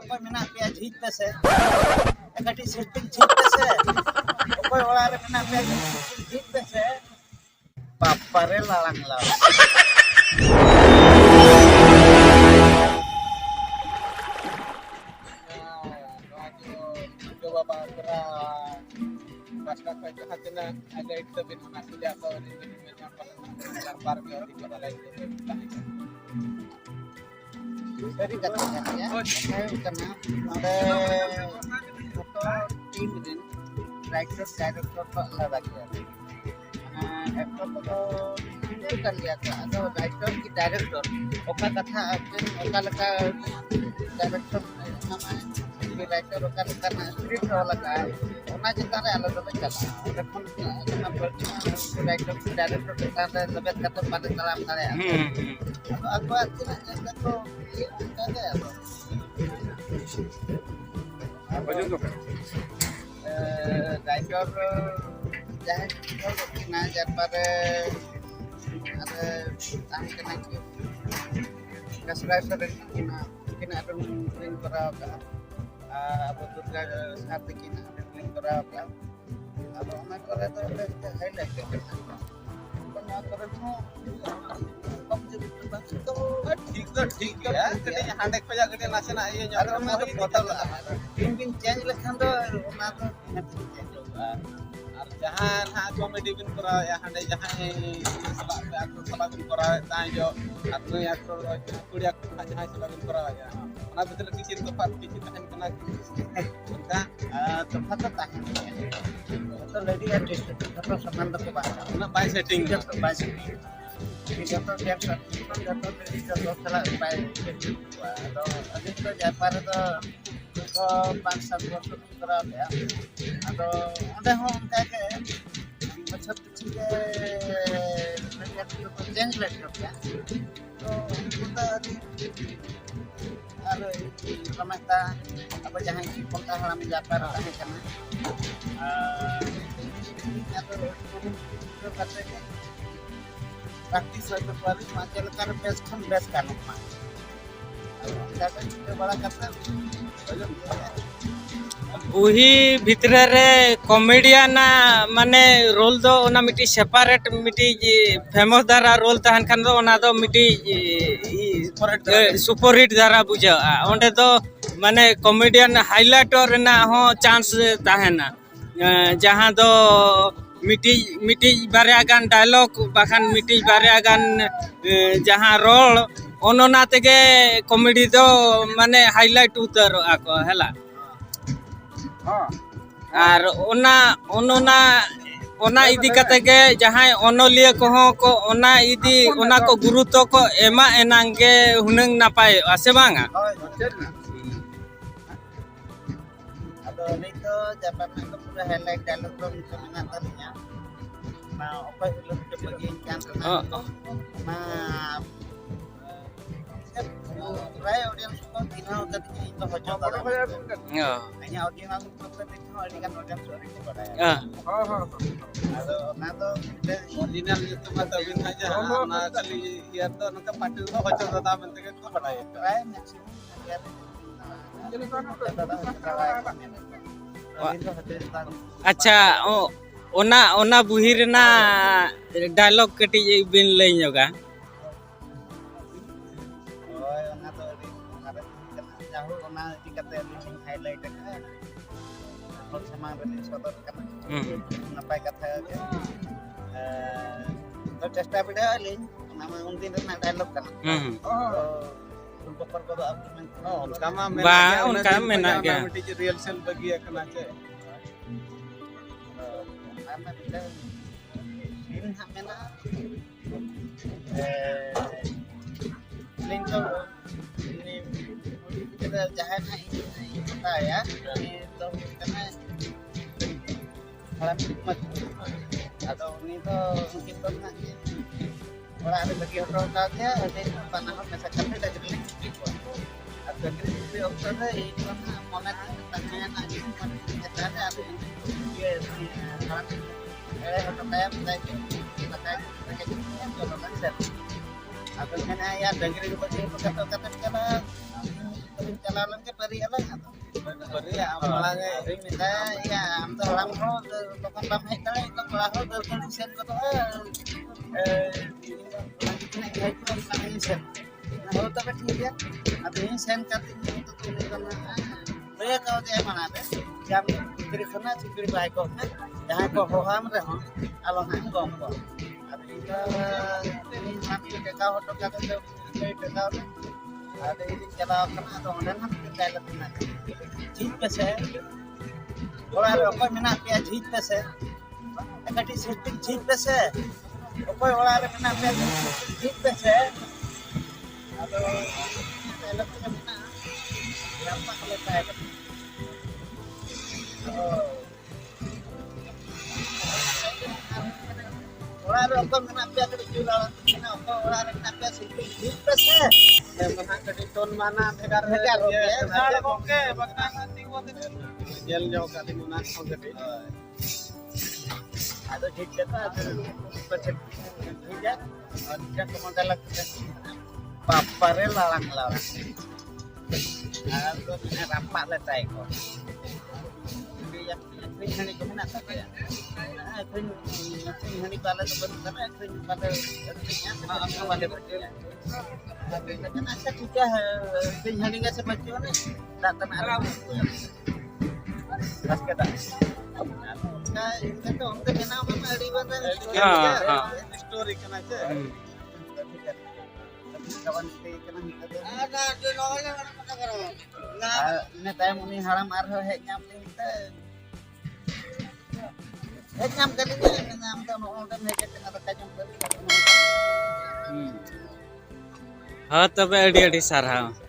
ᱚᱠᱚᱭ ᱢᱮᱱᱟᱜ ᱯᱮᱭᱟ ᱡᱷᱤᱡ ᱯᱮᱥᱮ ᱠᱟᱹᱴᱤᱡ ᱥᱤᱥᱴᱤᱝ ᱡᱷᱤᱡ ᱯᱮᱥᱮ ᱚᱠᱚᱭ ᱚᱲᱟᱜ ᱨᱮ ᱢᱮᱱᱟᱜ ᱯᱮᱭᱟ ᱥᱤᱥᱴᱤᱝ ᱡᱷᱤᱡ ᱯᱮᱥᱮ ᱵᱟᱯᱟᱨᱮ ᱞᱟᱲᱟᱝ ᱞᱟᱲᱟᱝ coba Pak Kera pasca jahat kena ada itu bin masih atau di lempar ke di kota lain Jadi katanya ya, saya kena ada tim din director Pak lagi ya. Actor तो itu kan lihat atau director की director oka kata आपके oka लगा director nama director oka लगा ना script लगा ona चिंता रे अलग अलग चला देखो ना director चिंता रे lebet kata pada dalam karya aku akhirnya तो ये क्या है apa juga director jangan kita jangan ada tang kena kasih sering kena ada mungkin berapa betul kan saat kita mungkin berapa atau nak kerja tu ada highlight pernah kerja ठीक है कने हांडे खजा कने नासेना ये अगर मैं तो बदल दिन चेंज लखन तो ना तो चेंज होगा और जहां ना कॉमेडी बिन करा या हांडे जहां सला पे एक्टर सला बिन करा ताई जो एक्टर एक्टर कुड़िया जहां सला बिन करा या ना भीतर किसी तो पार्ट किसी तहन कना उनका तो फटा ताकि तो लेडी आर्टिस्ट तो संबंध को बात ना बाय सेटिंग जब बाय सेटिंग जब dia jatuh dari jatuh salah baik atau ada itu Japar itu bangsa itu kerap ya atau ada orang kayak macam kecil mereka itu change laptop ya तो kita ada pemerintah apa jangan kita haram Japar ada karena atau itu katanya praktis atau kualitas macam kan best kan mah. Kalau kita bala kata उही भितर रे comedian माने role दो ओना मिटी separate मिटी famous Dara role तहन खान दो ओना दो मिटी सुपर हिट दारा बुझा ओंडे दो माने कॉमेडियन हाईलाइट रेना हो चांस तहना जहां दो मिटी बारे गान डायलॉग बाखान मिटी बारे गान जहां रोल ओनोना तेगे कॉमेडी दो माने हाईलाइट उतर आको हला और ओना इदी कते के जहां ओनोलिया कोहो को ओना इदी ओना को गुरुत्व को एमा एनांगे हुनंग नापाय आसे बांगा atau itu Japar itu pura highlight dialog tu minat tadinya. Nah, apa itu lebih bagian nah Rai audiens ko tina tadi itu hojok hanya audiens aku tadi itu audiens audiens sorry ko padaya atau original itu mata bin aja na kali ya to naka patu to hojok data bente ko padaya Rai maximum lihat अच्छा ओना ओना बुही Raina dialogue कटी बिन लई जोगा ona to jauh ona dikata highlight kan hot sama beli sodor kan napai kata to chesta beda alin nama untin na dialog kan untuk perkodo argument kama उनका मेना गया real cell बगी कना चे nama beda in hamena link to ini kita jahat ini kita ya itu karena halam hikmat atau ini tuh mungkin pernah orang ada bagi orang kaya ada panah masa kami dah jadi atau kita orang itu mana monet tanya aja kita ada dia halam orang kaya kita kaya atau kan ya daging itu pasti kata-kata ᱛᱮᱞᱤᱧ ᱪᱟᱞᱟᱣ ᱞᱮᱱ ᱜᱮ ᱯᱟᱹᱨᱤ ᱟᱞᱟᱝ ᱟᱫᱚ ᱯᱟᱹᱨᱤ ᱢᱟᱲᱟᱝ ᱟᱫᱚᱧ ᱢᱮᱛᱟᱭᱟ ᱤᱭᱟᱹ ᱟᱢ ᱫᱚ ᱦᱟᱲᱟᱢ ᱦᱚᱲ ᱞᱚᱜᱚᱱ ᱵᱟᱢ ᱦᱮᱡ ᱫᱟᱲᱮᱭᱟᱜᱼᱟ ᱠᱚᱲᱟ ᱦᱚᱲ ᱫᱟᱹᱲ ᱫᱟᱹᱲᱤᱧ ᱥᱮᱱ ᱜᱚᱫᱚᱜᱼᱟ ᱤᱧ ᱥᱮᱱ ᱦᱳᱭ ᱛᱚᱵᱮ ᱴᱷᱤᱠ ᱜᱮᱭᱟ ᱟᱫᱚ ᱤᱧ ᱥᱮᱱ ᱠᱟᱛᱮ ᱩᱱᱤ ᱫᱚ ᱞᱟᱹᱭ ᱠᱟᱣᱫᱮᱭᱟ ᱢᱟᱲᱟᱝ ᱨᱮ ᱡᱮ ᱟᱢ ᱵᱷᱤᱛᱨᱤ ᱠᱷᱚᱱᱟᱜ ᱪᱤᱠᱲᱤ ᱵᱟᱭ ᱠᱚᱜ ᱢᱮ ᱡᱟᱦᱟᱸᱭ ᱠᱚ ᱦᱚᱦᱚᱣᱟᱢ ᱨᱮᱦᱚᱸ ᱟᱞᱚ ᱦᱟᱸᱜ ᱮᱢ ᱜᱚᱢ ᱠᱚᱣᱟ ᱟᱫᱚ ᱤᱧ ᱦᱟᱸᱜ ᱴᱮᱠᱟᱣ ᱦᱚᱴᱚ ᱠᱟᱛᱮ ᱴᱮᱠᱟᱣ ᱞᱮ ᱟᱫᱚ ᱤᱧ ᱪᱟᱞᱟᱣ ᱟᱠᱟᱱᱟ ᱟᱫᱚ ᱚᱸᱰᱮ ᱦᱟᱸᱜ ᱰᱟᱭᱞᱚᱜ ᱢᱮᱱᱟᱜᱼᱟ ᱡᱷᱤᱡ ᱯᱮᱥᱮ ᱚᱲᱟᱜ ᱨᱮ ᱚᱠᱚᱭ ᱢᱮᱱᱟᱜ ᱯᱮᱭᱟ ᱡᱷᱤᱡ ᱯᱮᱥᱮ ᱠᱟᱹᱴᱤᱡ ᱥᱤᱴᱤᱝ ᱡᱷᱤᱡ ᱯᱮᱥᱮ ᱚᱠᱚᱭ ᱚᱲᱟᱜ ᱨᱮ ᱢᱮᱱᱟᱜ ᱯᱮᱭᱟ ᱡᱷᱤᱡ ᱯᱮᱥᱮ ᱟᱫᱚ ᱰᱟᱭᱞᱚᱜ ᱨᱮ ᱢᱮᱱᱟᱜᱼᱟ ᱨᱟᱯᱟᱜ ᱞᱮ ᱛᱟᱦᱮᱸ orang orang kan nak biar kita jual orang nak biar sedikit persen. mana kadi ton mana bhegar Bhegar, ya oke bakal nanti buat jel jauh kali mana kadi Ada kita ada persen juga ada kemudian lagi papare lalang-lalang. Ada punya rampak letai kok. Yang ini kau nak tak ya? Ini kalau tu benar ini pada artinya apa pada berjalan. Kan ada juga ini nggak seperti mana datang alam. Mas kata. Nah itu tu untuk kenapa mari bandar. story kena je kawan kita kena ada di lawanya mana karo. Nah ini time ini haram arho hek nyam kita. Hek nyam kali ni nyam tu orang hek kita ada kajang kali. हाँ तब AD AD सारा